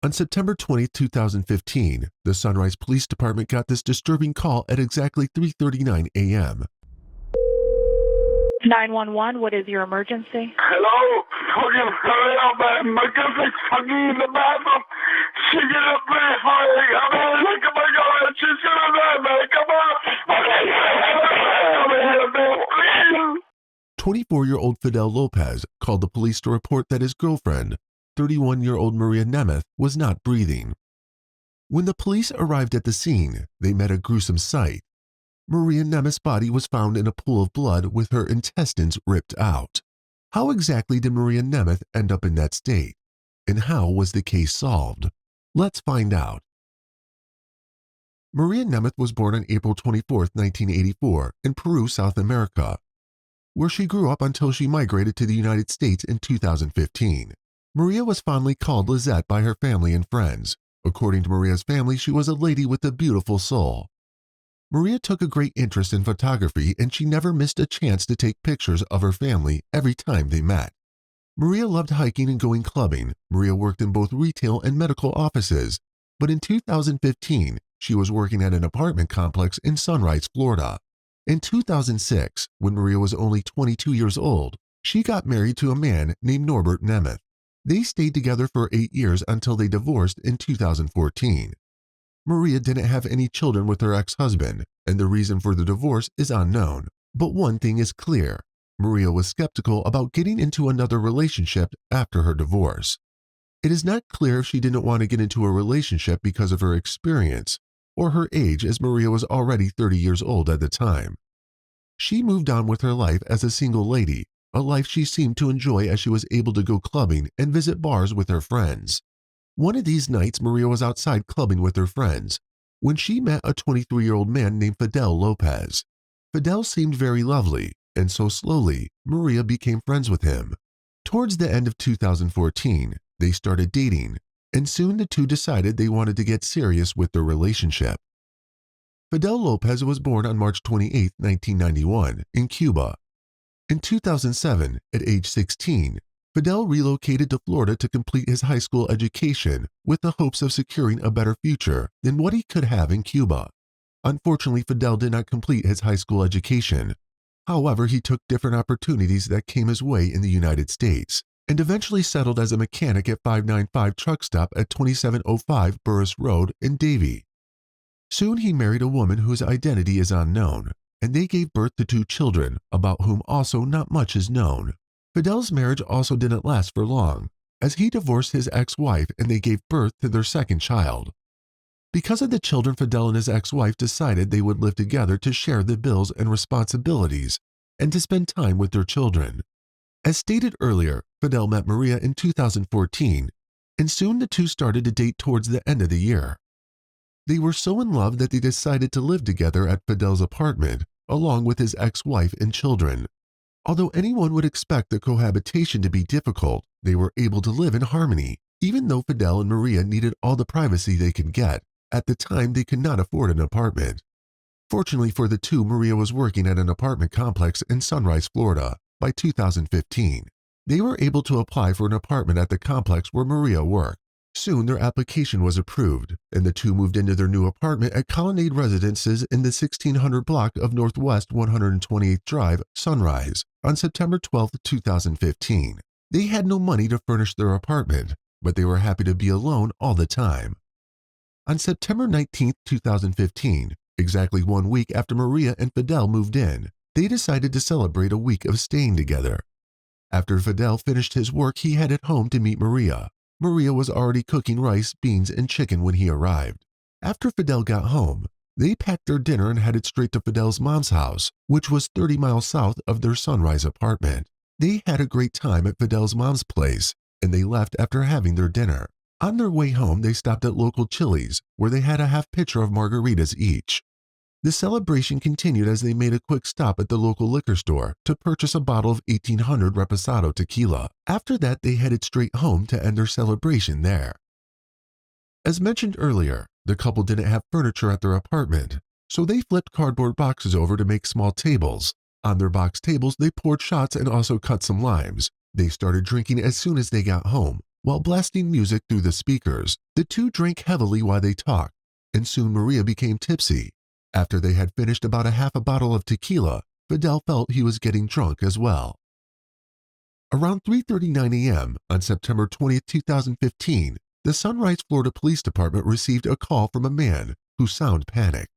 On September 20, 2015, the Sunrise Police Department got this disturbing call at exactly 3:39 a.m. 911, what is your emergency? Hello? Fucking hurry up, man. My girlfriend's fucking in the bathroom. She gonna play for me. I'm gonna look at my girlfriend. She's gonna die, man. Come on. Okay. 24-year-old Fidel Lopez called the police to report that his girlfriend, 31-year-old Maria Nemeth, was not breathing. When the police arrived at the scene, they met a gruesome sight. Maria Nemeth's body was found in a pool of blood with her intestines ripped out. How exactly did Maria Nemeth end up in that state? And how was the case solved? Let's find out. Maria Nemeth was born on April 24, 1984, in Peru, South America, where she grew up until she migrated to the United States in 2015. Maria was fondly called Lizette by her family and friends. According to Maria's family, she was a lady with a beautiful soul. Maria took a great interest in photography, and she never missed a chance to take pictures of her family every time they met. Maria loved hiking and going clubbing. Maria worked in both retail and medical offices, but in 2015, she was working at an apartment complex in Sunrise, Florida. In 2006, when Maria was only 22 years old, she got married to a man named Norbert Nemeth. They stayed together for 8 years until they divorced in 2014. Maria didn't have any children with her ex-husband, and the reason for the divorce is unknown. But one thing is clear: Maria was skeptical about getting into another relationship after her divorce. It is not clear if she didn't want to get into a relationship because of her experience or her age, as Maria was already 30 years old at the time. She moved on with her life as a single lady, a life she seemed to enjoy as she was able to go clubbing and visit bars with her friends. One of these nights, Maria was outside clubbing with her friends when she met a 23-year-old man named Fidel Lopez. Fidel seemed very lovely, and so slowly, Maria became friends with him. Towards the end of 2014, they started dating, and soon the two decided they wanted to get serious with their relationship. Fidel Lopez was born on March 28, 1991, in Cuba. In 2007, at age 16, Fidel relocated to Florida to complete his high school education with the hopes of securing a better future than what he could have in Cuba. Unfortunately, Fidel did not complete his high school education. However, he took different opportunities that came his way in the United States and eventually settled as a mechanic at 595 Truck Stop at 2705 Burris Road in Davie. Soon he married a woman whose identity is unknown, and they gave birth to 2 children, about whom also not much is known. Fidel's marriage also didn't last for long, as he divorced his ex-wife and they gave birth to their second child. Because of the children, Fidel and his ex-wife decided they would live together to share the bills and responsibilities and to spend time with their children. As stated earlier, Fidel met Maria in 2014, and soon the two started to date towards the end of the year. They were so in love that they decided to live together at Fidel's apartment, along with his ex-wife and children. Although anyone would expect the cohabitation to be difficult, they were able to live in harmony, even though Fidel and Maria needed all the privacy they could get. At the time, they could not afford an apartment. Fortunately for the two, Maria was working at an apartment complex in Sunrise, Florida. By 2015, they were able to apply for an apartment at the complex where Maria worked. Soon their application was approved, and the two moved into their new apartment at Colonnade Residences in the 1600 block of Northwest 128th Drive, Sunrise, on September 12, 2015. They had no money to furnish their apartment, but they were happy to be alone all the time. On September 19, 2015, exactly 1 week after Maria and Fidel moved in, they decided to celebrate a week of staying together. After Fidel finished his work, he headed home to meet Maria. Maria was already cooking rice, beans, and chicken when he arrived. After Fidel got home, they packed their dinner and headed straight to Fidel's mom's house, which was 30 miles south of their Sunrise apartment. They had a great time at Fidel's mom's place, and they left after having their dinner. On their way home, they stopped at local Chili's, where they had a half pitcher of margaritas each. The celebration continued as they made a quick stop at the local liquor store to purchase a bottle of 1800 Reposado tequila. After that, they headed straight home to end their celebration there. As mentioned earlier, the couple didn't have furniture at their apartment, so they flipped cardboard boxes over to make small tables. On their box tables, they poured shots and also cut some limes. They started drinking as soon as they got home, While blasting music through the speakers, the two drank heavily while they talked, and soon Maria became tipsy. After they had finished about a half a bottle of tequila, Fidel felt he was getting drunk as well. Around 3:39 a.m. on September 20, 2015, the Sunrise, Florida Police Department received a call from a man who sounded panicked.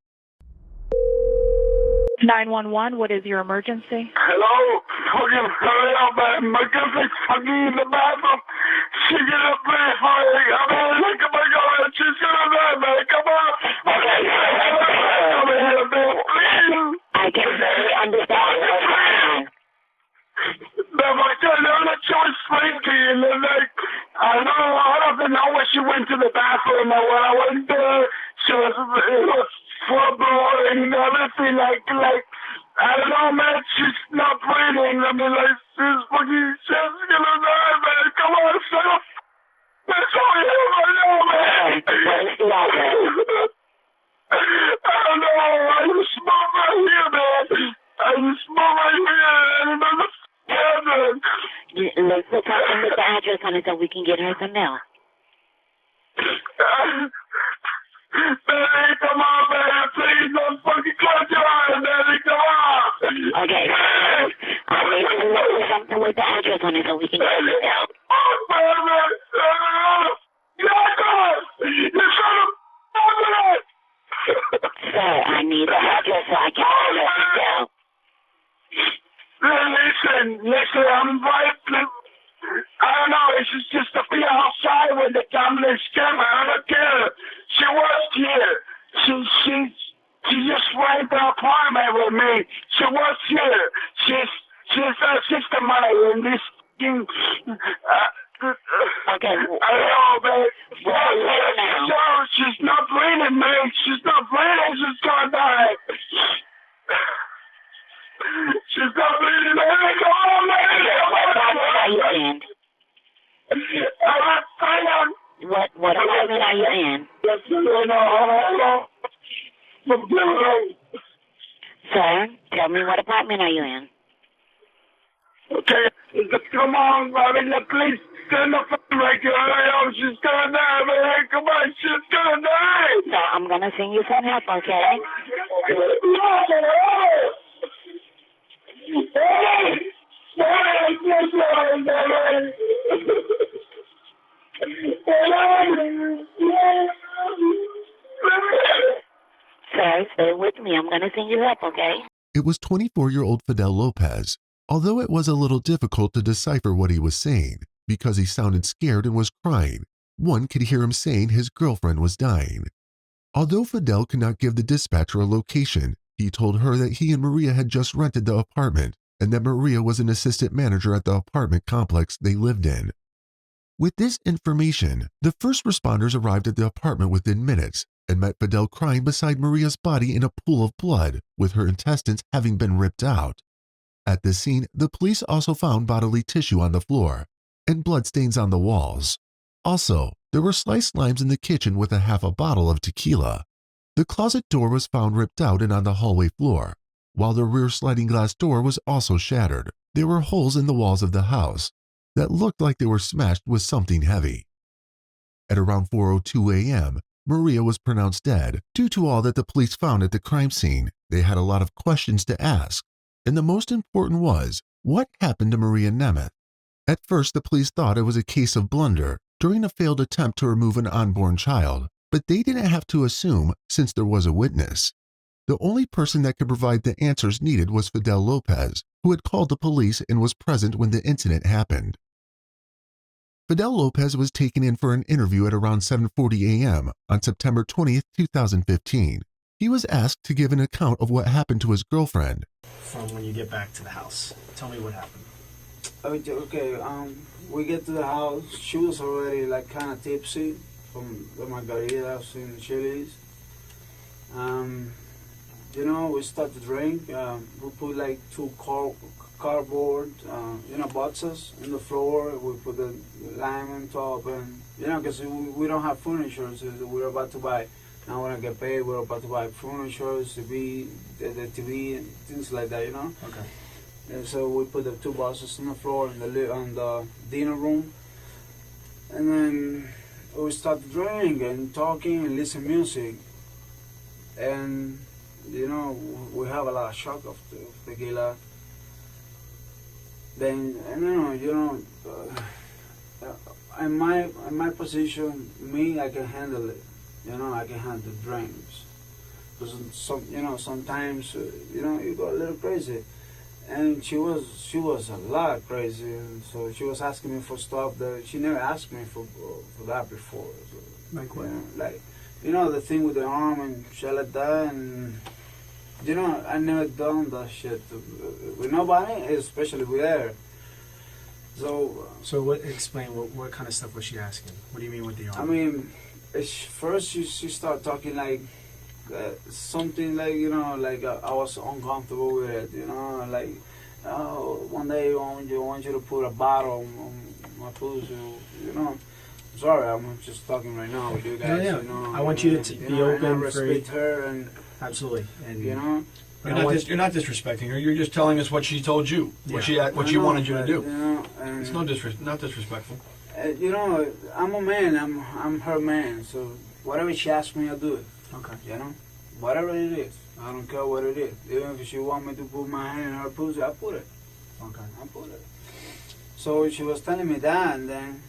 911, what is your emergency? Hello? Fucking hurry up, man. My girlfriend's fucking in the bathroom. She gonna play for me. I mean, look at my girlfriend. She's gonna die, man. Come on. Okay. Come here, man. Please. I can barely understand what's going on. No, my girl, she was sleepy, and then, like, I don't even know when she went to the bathroom, and when I went there, it was full blowing and everything, like, I don't know, man, she's not breathing. I mean, like, she's gonna die, man. Come on, son of that's all you right now, man. I don't know, I just smoke right here, man. I just smoke right here, and I'm scared, man. Let's put something with the address on it so we can get her some mail. Daddy, come on, man. Please don't fucking close your eyes, Daddy. Come on. Okay. I need to put something with the address on it so we can get her some mail. Oh, man. You son of a Sir, I need the address so I can get her some mail. Listen, I'm right. I don't know, it's just to be outside with the gambling scammer. I don't care. She was here. She just rented the apartment with me. She was here. She's a sister mother in this thing. Okay. I don't know, man. So she's not breathing, man. She's not breathing. She's gonna die. She's not breathing, man. Come on, man. What are you in? What apartment are you in? Sir, tell me what apartment are you in? Okay, come on, Robin, please stand up right here. She's gonna die, man. Come on, she's gonna die. So I'm gonna send you some help, okay? Sir, stay with me. I'm gonna send you help, okay? It was 24-year-old Fidel Lopez. Although it was a little difficult to decipher what he was saying because he sounded scared and was crying, one could hear him saying his girlfriend was dying. Although Fidel could not give the dispatcher a location, he told her that he and Maria had just rented the apartment and that Maria was an assistant manager at the apartment complex they lived in. With this information, the first responders arrived at the apartment within minutes and met Fidel crying beside Maria's body in a pool of blood, with her intestines having been ripped out. At the scene, the police also found bodily tissue on the floor and bloodstains on the walls. Also, there were sliced limes in the kitchen with a half a bottle of tequila. The closet door was found ripped out and on the hallway floor, while the rear sliding glass door was also shattered. There were holes in the walls of the house that looked like they were smashed with something heavy. At around 4:02 a.m., Maria was pronounced dead. Due to all that the police found at the crime scene, they had a lot of questions to ask, and the most important was, what happened to Maria Nemeth? At first, the police thought it was a case of blunder during a failed attempt to remove an unborn child, but they didn't have to assume since there was a witness. The only person that could provide the answers needed was Fidel Lopez, who had called the police and was present when the incident happened. Fidel Lopez was taken in for an interview at around 7:40 a.m. on September 20, 2015. He was asked to give an account of what happened to his girlfriend. From when you get back to the house, tell me what happened. Okay, we get to the house. She was already like kind of tipsy from the margaritas and chilies. We start to drink. We put like two cardboard, boxes in the floor. We put the lime on top, and because we don't have furniture, so we're about to buy. Now when I get paid, we're about to buy furniture, TV, the TV, and things like that, Okay. And so we put the two boxes on the floor in the dinner room. And then we started drinking and talking and listen music. And, you know, we have a lot of shock of tequila. Then, in my position, me, I can handle it. You know, I can handle drinks. Because sometimes, you go a little crazy. And she was a lot crazy. And so she was asking me for stuff that she never asked me for that before. So, Like what? The thing with the arm and shit like that. And, I never done that shit with nobody, especially with her. So Explain what kind of stuff was she asking? What do you mean with the arm? I mean, first she started talking like something like I was uncomfortable with it. Like one day I want you to put a bottle on my pussy. Sorry, I'm just talking right now with you guys. No, I want you to be open, and I free. respect her, and Absolutely, and You're not disrespecting her. You're just telling us what she told you, what she wanted you to do. It's not disrespectful. I'm a man. I'm her man. So whatever she asks me, I'll do it. Okay. Whatever it is. I don't care what it is. Even if she want me to put my hand in her pussy, I put it. Okay. I put it. So she was telling me that, and then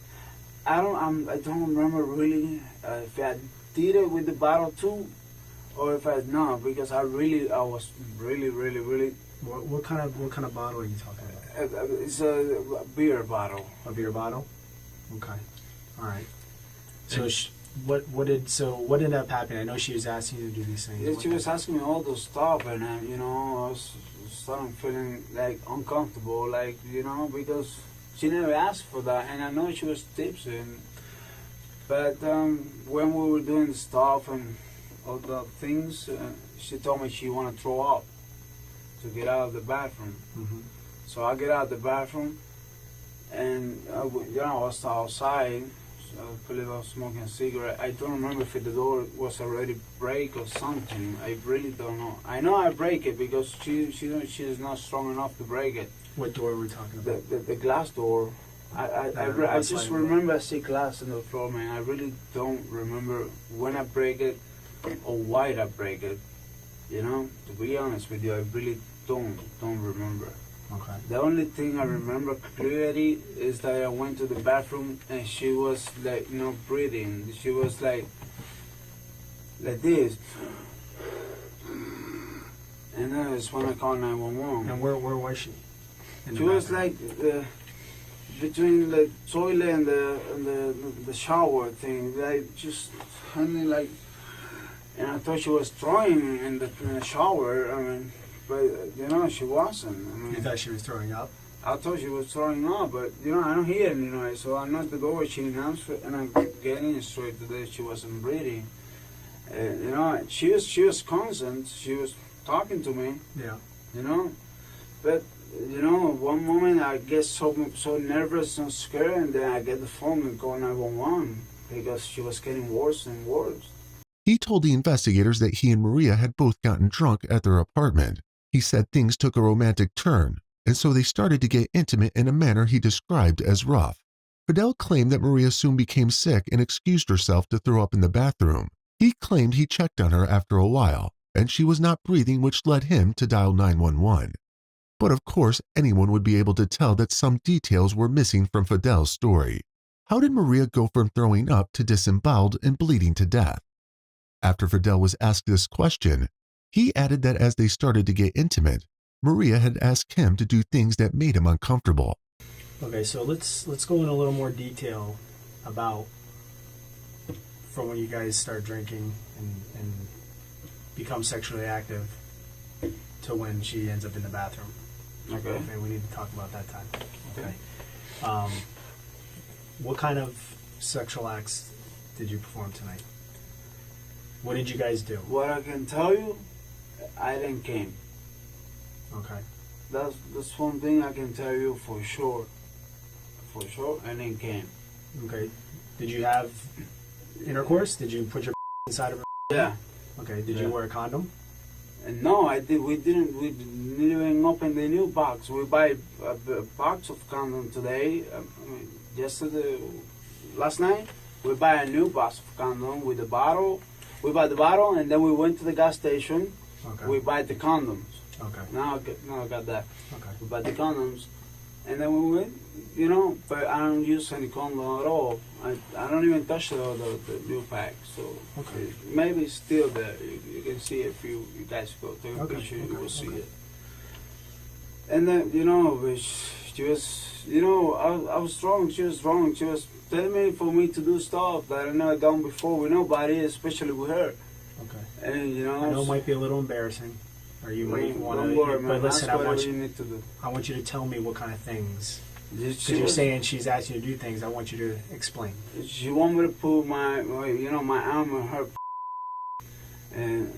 I don't remember really if I did it with the bottle too, or if I not, because I was really. What kind of bottle are you talking about? It's a beer bottle. A beer bottle. Okay. All right. So what ended up happening? I know she was asking you to do these things. Yeah, she was asking me all those stuff, and I was starting feeling like uncomfortable, like because she never asked for that, and I know she was tipsy. But when we were doing the stuff and all the things, she told me she wanted to throw up to get out of the bathroom. Mm-hmm. So I get out of the bathroom, and I was outside. I believe I was smoking a cigarette. I don't remember if the door was already break or something. I really don't know. I know I break it because she is not strong enough to break it. What door are we talking about? The glass door. I just remember I see glass on the floor, man. I really don't remember when I break it or why I break it. To be honest with you, I really don't remember. Okay. The only thing I remember clearly is that I went to the bathroom and she was like, breathing. She was like this. And that's when I called 911. And where was she? She was like between the toilet and the shower thing. Like just handling like, and I thought she was throwing in the shower. I mean. But, she wasn't. I mean, you thought she was throwing up? I thought she was throwing up, but, I don't hear it, so I knocked the door, she announced it, and I get in straight to that she wasn't breathing. She was constant, she was talking to me. Yeah. But, one moment I get so nervous and scared, and then I get the phone and call 911, because she was getting worse and worse. He told the investigators that he and Maria had both gotten drunk at their apartment. He said things took a romantic turn, and so they started to get intimate in a manner he described as rough. Fidel claimed that Maria soon became sick and excused herself to throw up in the bathroom. He claimed he checked on her after a while, and she was not breathing, which led him to dial 911. But of course, anyone would be able to tell that some details were missing from Fidel's story. How did Maria go from throwing up to disemboweled and bleeding to death? After Fidel was asked this question, he added that as they started to get intimate, Maria had asked him to do things that made him uncomfortable. Okay, so let's go in a little more detail about from when you guys start drinking and become sexually active to when she ends up in the bathroom. Okay. And we need to talk about that time. Okay. What kind of sexual acts did you perform tonight? What did you guys do? What I can tell you, I didn't came. Okay. That's one thing I can tell you for sure. For sure, I didn't came. Okay. Did you have intercourse? Did you put your inside of her? Yeah. Okay. Did you wear a condom? And no, I did. We didn't even open the new box. We buy a box of condom today. Yesterday, last night we buy a new box of condom with the bottle. We buy the bottle, and then we went to the gas station. Okay. We buy the condoms. Okay. Now I got that. Okay. We buy the condoms, and then we went, you know. But I don't use any condom at all. I don't even touch the new pack. So Okay. maybe it's still there. You can see it if you guys go take a Okay, picture. You okay, will see okay. it. And then she was, I was wrong. She was wrong. She was telling me for me to do stuff that I never done before with nobody, especially with her. Okay. And I know it might be a little embarrassing, or you might want don't to. worry, man. But listen, Ask I want whatever you. you need to do. I want you to tell me what kind of things. Because She you're was- saying she's asking you to do things. I want you to explain. She want me to put my arm on her, and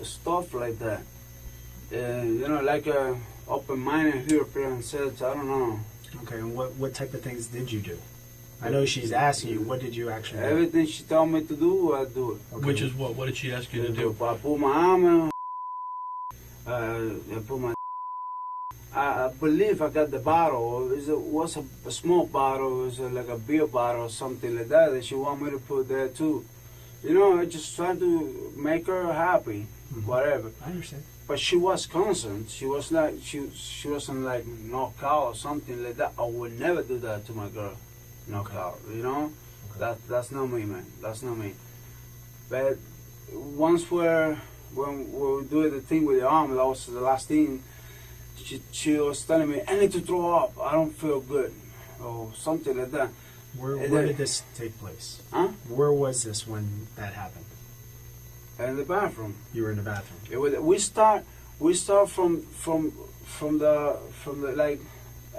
stuff like that. And like a open-minded European said, I don't know. Okay. And what type of things did you do? I know she's asking you. What did you actually do? Everything she told me to do, I do it. Okay. Which is what? What did she ask you to do? I put my arm on her, I put my. I believe I got the bottle. It was a small bottle. It was like a beer bottle or something like that. That she want me to put there too. I just trying to make her happy, whatever. I understand. But she was constant. She was like she wasn't like knocked out or something like that. I would never do that to my girl, knocked out. Okay. That's not me, man. That's not me. But once when we were doing the thing with the arm, that was the last thing. She was telling me, I need to throw up. I don't feel good, or something like that. Where did this take place? Huh? Where was this when that happened? In the bathroom. You were in the bathroom. We start from the like,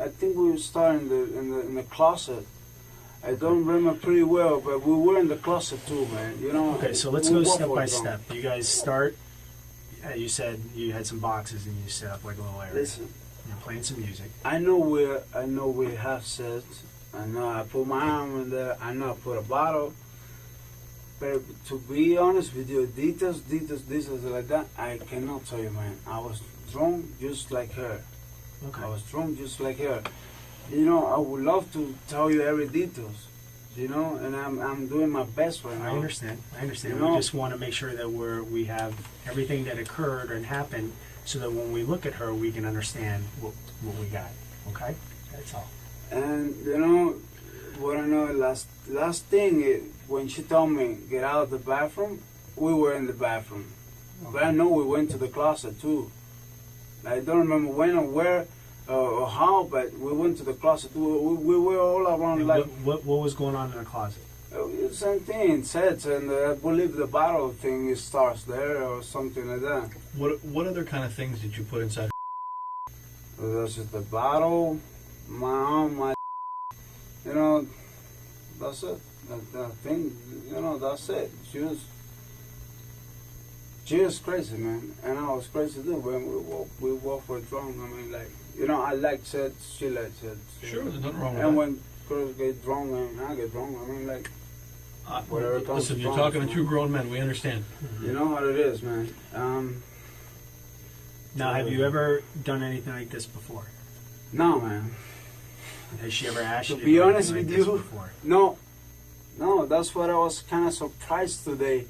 I think we start in the closet. I don't remember pretty well, but we were in the closet too, man. Okay, so let's we go walk step for by a drum. step. You guys start. You said you had some boxes and you set up like a little area. Listen, You're playing some music. I know we have sex. I know I put my arm in there. I know I put a bottle. But to be honest with you, details like that, I cannot tell you, man. I was drunk just like her. Okay. I was drunk just like her. I would love to tell you every details. And I'm doing my best right now. I understand. You We know? just want to make sure that we have everything that occurred and happened, so that when we look at her, we can understand what we got. Okay, that's all. And what I know, last thing, when she told me get out of the bathroom, we were in the bathroom. But I know we went to the closet too. I don't remember when or where or how, but we went to the closet too. We were all around And like. what was going on in the closet? Same thing, sets, and I believe the bottle thing starts there or something like that. What other kind of things did you put inside? That's just the bottle, my arm, that's it. That thing, that's it. She was crazy, man, and I was crazy too. When we walk for drunk, I mean, like, I like sex, she likes sex. Sure, there's nothing wrong with And that. when girls get drunk and I get drunk, I mean, like, whatever comes Listen, you're drunk, talking to two grown men. We understand. You know how it is, man. Now, have you ever done anything like this before? No, man. Has she ever asked To you to be do honest anything with like this you, before? No, that's what I was kind of surprised today.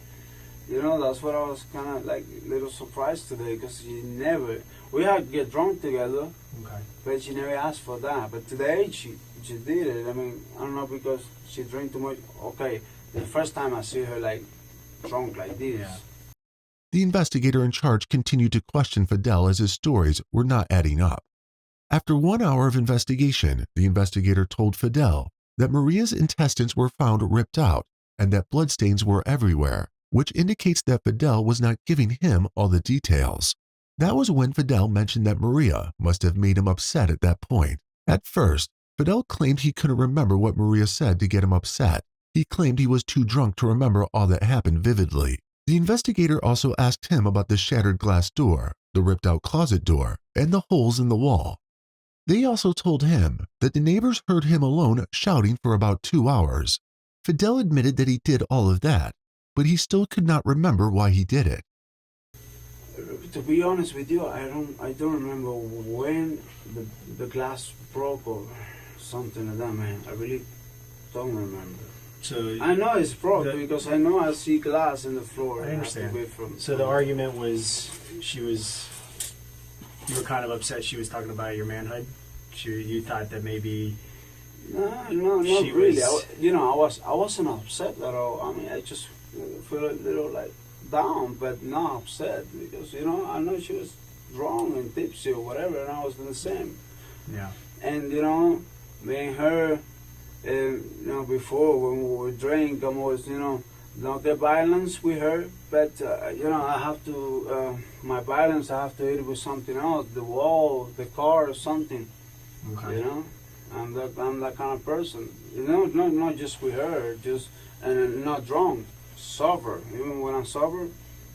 That's what I was kind of like little surprised today, because we had to get drunk together, Okay. but she never asked for that. But today she did it. I mean, I don't know, because she drank too much. Okay, the first time I see her like drunk like this. Yeah. The investigator in charge continued to question Fidel as his stories were not adding up. After 1 hour of investigation, the investigator told Fidel that Maria's intestines were found ripped out and that bloodstains were everywhere, which indicates that Fidel was not giving him all the details. That was when Fidel mentioned that Maria must have made him upset at that point. At first, Fidel claimed he couldn't remember what Maria said to get him upset. He claimed he was too drunk to remember all that happened vividly. The investigator also asked him about the shattered glass door, the ripped-out closet door, and the holes in the wall. They also told him that the neighbors heard him alone shouting for about 2 hours. Fidel admitted that he did all of that, but he still could not remember why he did it. To be honest with you, I don't remember when the glass broke or something like that, man. I really don't remember. So I know it's broke because I know I see glass in the floor. I understand. have to wait from- So the argument was you were kind of upset she was talking about your manhood. You thought that maybe No, not she really. was- I wasn't upset at all. I mean, I just feel a little like down, but not upset because I know she was wrong and tipsy or whatever, and I was the same. yeah. And me and her, before when we would drink, I was not get violence with her, but I have to my violence. I have to hit it with something else, the wall, the car, or something. Okay. I'm that kind of person. Not just with her, and not drunk, sober. Even when I'm sober,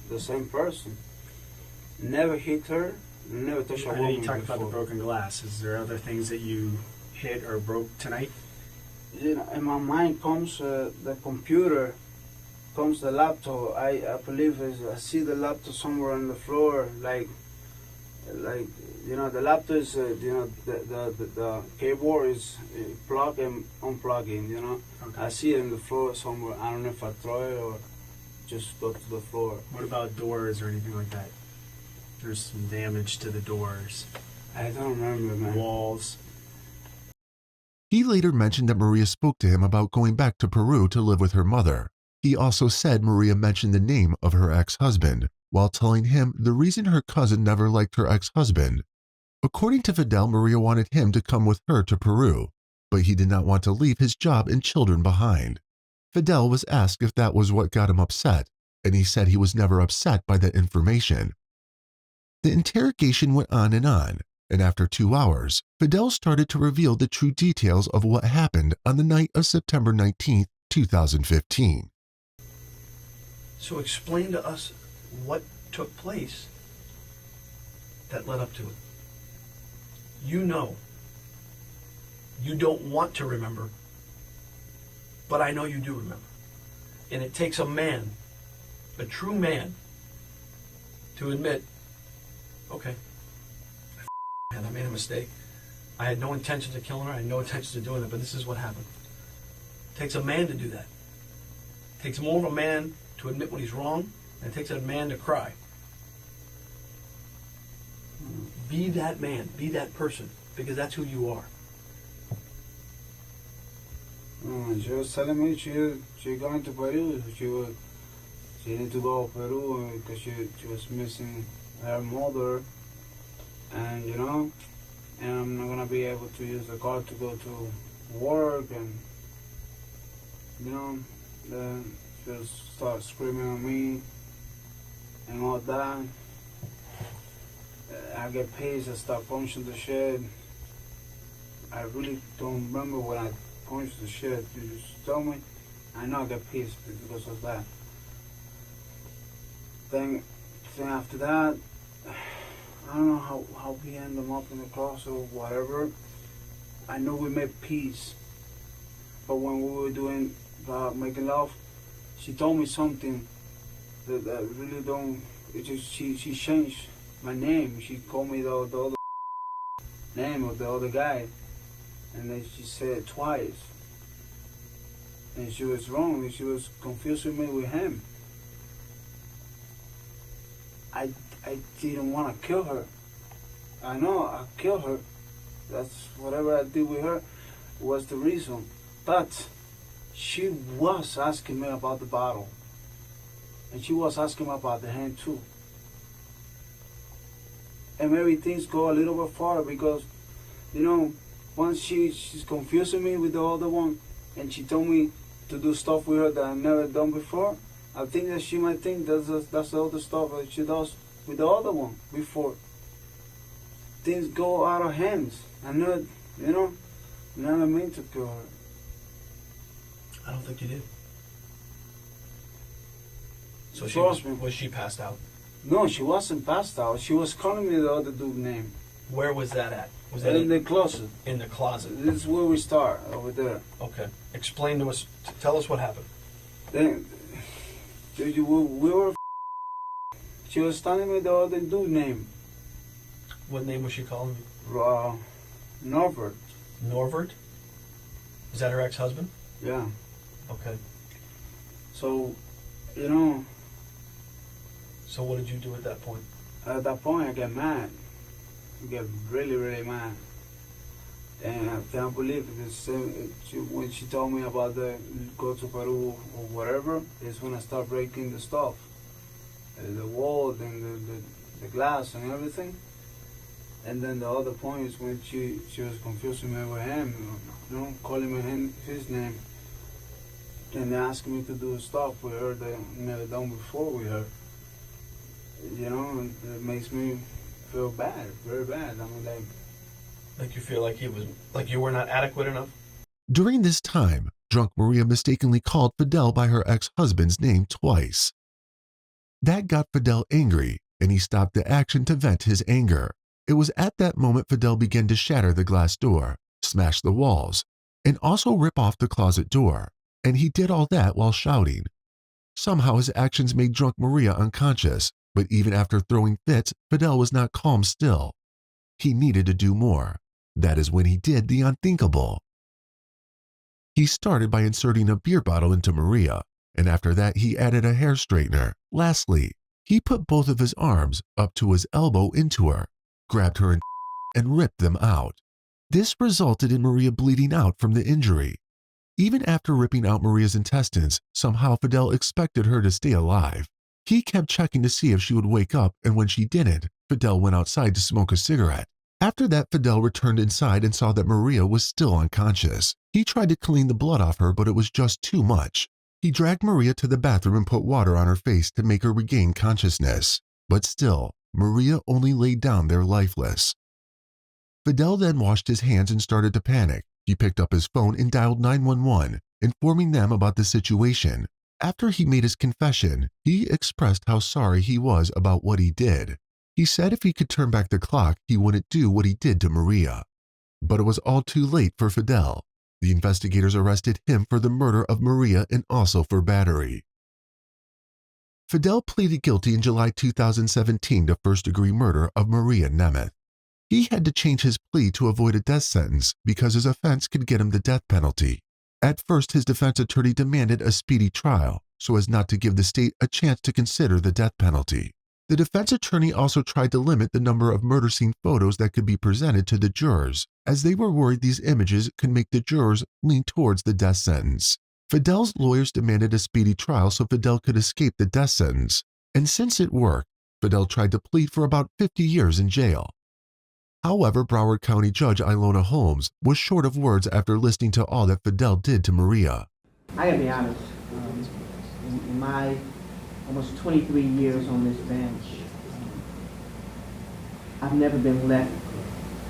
the same person. Never hit her, never touched a I know woman you talked about the before. broken glass. Is there other things that you hit or broke tonight? In my mind comes the computer, comes the laptop. I believe I see the laptop somewhere on the floor, like the laptop is the keyboard is plug and unplugging. Okay. I see it on the floor somewhere. I don't know if I throw it or just go to the floor. What about doors or anything like that? There's some damage to the doors, I don't remember, man. walls. He later mentioned that Maria spoke to him about going back to Peru to live with her mother. He also said Maria mentioned the name of her ex-husband, while telling him the reason her cousin never liked her ex-husband. According to Fidel, Maria wanted him to come with her to Peru, but he did not want to leave his job and children behind. Fidel was asked if that was what got him upset, and he said he was never upset by that information. The interrogation went on, and after 2 hours, Fidel started to reveal the true details of what happened on the night of September 19, 2015. So explain to us what took place that led up to it. You don't want to remember, but I know you do remember. And it takes a man, a true man, to admit, okay, I made a mistake. I had no intention of killing her. I had no intention of doing it, but this is what happened. It takes a man to do that. It takes more of a man to admit when he's wrong, and it takes a man to cry. Be that man. Be that person, because that's who you are. She was telling me she going to Peru. She needed to go to Peru because she was missing her mother, and and I'm not gonna be able to use the car to go to work, and then she just start screaming at me and all that. I get pissed. I start punching the shit. I really don't remember when I punched the shit. You just tell me. I know I get pissed because of that. Then after that, I don't know how we ended up in the cross or whatever. I know we made peace, but when we were doing making love, she told me something that I really don't. It just she changed my name. She called me the other name of the other guy, and then she said it twice. And she was wrong. She was confusing me with him. I didn't want to kill her. I know I killed her. That's whatever I did with her was the reason. But she was asking me about the bottle. And she was asking me about the hand too. And maybe things go a little bit farther because, once she's confusing me with the other one, and she told me to do stuff with her that I've never done before, I think that she might think that's the other stuff that she does with the other one before. Things go out of hands. I know, never meant to kill her. I don't think you did. So Trust me. was she passed out? No, she wasn't passed out. She was calling me the other dude's name. Where was that at? Was that In the closet. in the closet? This is where we start, over there. Okay. Explain to us. Tell us what happened. Then, we were. She was telling me the other dude's name. What name was she calling you? Norbert. Norbert? Is that her ex-husband? Yeah. Okay. So, you know, So what did you do at that point? at that point I get mad. I get really, really mad. And I can't believe this. When she told me about the go to Peru or whatever, is when I start breaking the stuff, the wall and the glass and everything. And then the other point is when she was confusing me with him, you know, calling me his name, and asking me to do stuff with her that I never done before with her. You know, and it makes me feel bad, very bad. I mean, Like you feel like you were not adequate enough? During this time, drunk Maria mistakenly called Fidel by her ex-husband's name twice. That got Fidel angry, and he stopped the action to vent his anger. It was at that moment Fidel began to shatter the glass door, smash the walls, and also rip off the closet door, and he did all that while shouting. Somehow his actions made drunk Maria unconscious, but even after throwing fits, Fidel was not calm still. He needed to do more. That is when he did the unthinkable. He started by inserting a beer bottle into Maria, and after that he added a hair straightener. Lastly, he put both of his arms up to his elbow into her, grabbed her and ripped them out. This resulted in Maria bleeding out from the injury. Even after ripping out Maria's intestines, somehow Fidel expected her to stay alive. He kept checking to see if she would wake up, and when she didn't, Fidel went outside to smoke a cigarette. After that, Fidel returned inside and saw that Maria was still unconscious. He tried to clean the blood off her, but it was just too much. He dragged Maria to the bathroom and put water on her face to make her regain consciousness. But still, Maria only laid down there lifeless. Fidel then washed his hands and started to panic. He picked up his phone and dialed 911, informing them about the situation. After he made his confession, he expressed how sorry he was about what he did. He said if he could turn back the clock, he wouldn't do what he did to Maria. But it was all too late for Fidel. The investigators arrested him for the murder of Maria and also for battery. Fidel pleaded guilty in July 2017 to first-degree murder of Maria Nemeth. He had to change his plea to avoid a death sentence because his offense could get him the death penalty. At first, his defense attorney demanded a speedy trial so as not to give the state a chance to consider the death penalty. The defense attorney also tried to limit the number of murder scene photos that could be presented to the jurors, as they were worried these images could make the jurors lean towards the death sentence. Fidel's lawyers demanded a speedy trial so Fidel could escape the death sentence, and since it worked, Fidel tried to plead for about 50 years in jail. However, Broward County Judge Ilona Holmes was short of words after listening to all that Fidel did to Maria. I gotta be honest, in my almost 23 years on this bench, I've never been left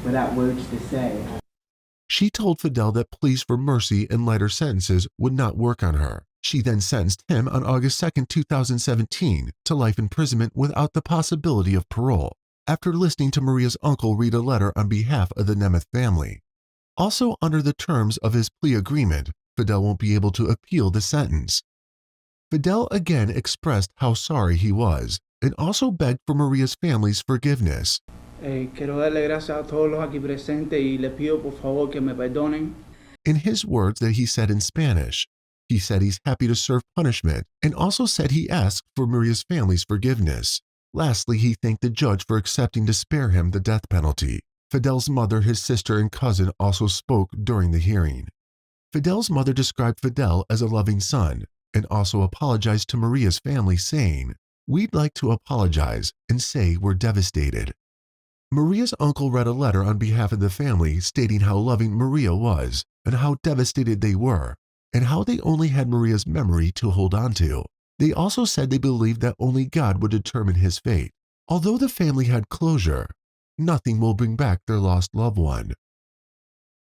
without words to say. She told Fidel that pleas for mercy and lighter sentences would not work on her. She then sentenced him on August 2, 2017 to life imprisonment without the possibility of parole, after listening to Maria's uncle read a letter on behalf of the Nemeth family. Also, under the terms of his plea agreement, Fidel won't be able to appeal the sentence. Fidel again expressed how sorry he was and also begged for Maria's family's forgiveness. Quiero darle gracias a todos los aquí presentes y le pido por favor que me perdonen. In his words that he said in Spanish, he said he's happy to serve punishment and also said he asked for Maria's family's forgiveness. Lastly, he thanked the judge for accepting to spare him the death penalty. Fidel's mother, his sister, and cousin also spoke during the hearing. Fidel's mother described Fidel as a loving son and also apologized to Maria's family, saying, "We'd like to apologize and say we're devastated." Maria's uncle read a letter on behalf of the family stating how loving Maria was and how devastated they were and how they only had Maria's memory to hold on to. They also said they believed that only God would determine his fate. Although the family had closure, nothing will bring back their lost loved one.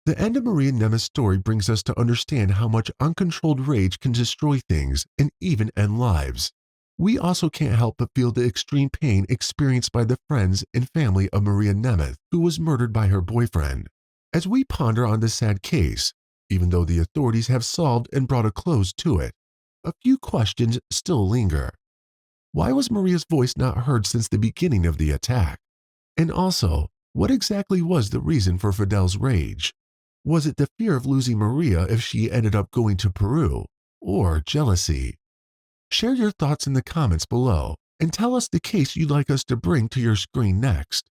The end of Maria Nemeth's story brings us to understand how much uncontrolled rage can destroy things and even end lives. We also can't help but feel the extreme pain experienced by the friends and family of Maria Nemeth, who was murdered by her boyfriend. As we ponder on this sad case, even though the authorities have solved and brought a close to it, a few questions still linger. Why was Maria's voice not heard since the beginning of the attack? And also, what exactly was the reason for Fidel's rage? Was it the fear of losing Maria if she ended up going to Peru, or jealousy? Share your thoughts in the comments below and tell us the case you'd like us to bring to your screen next.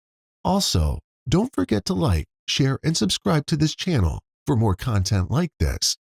Also, don't forget to like, share, and subscribe to this channel for more content like this.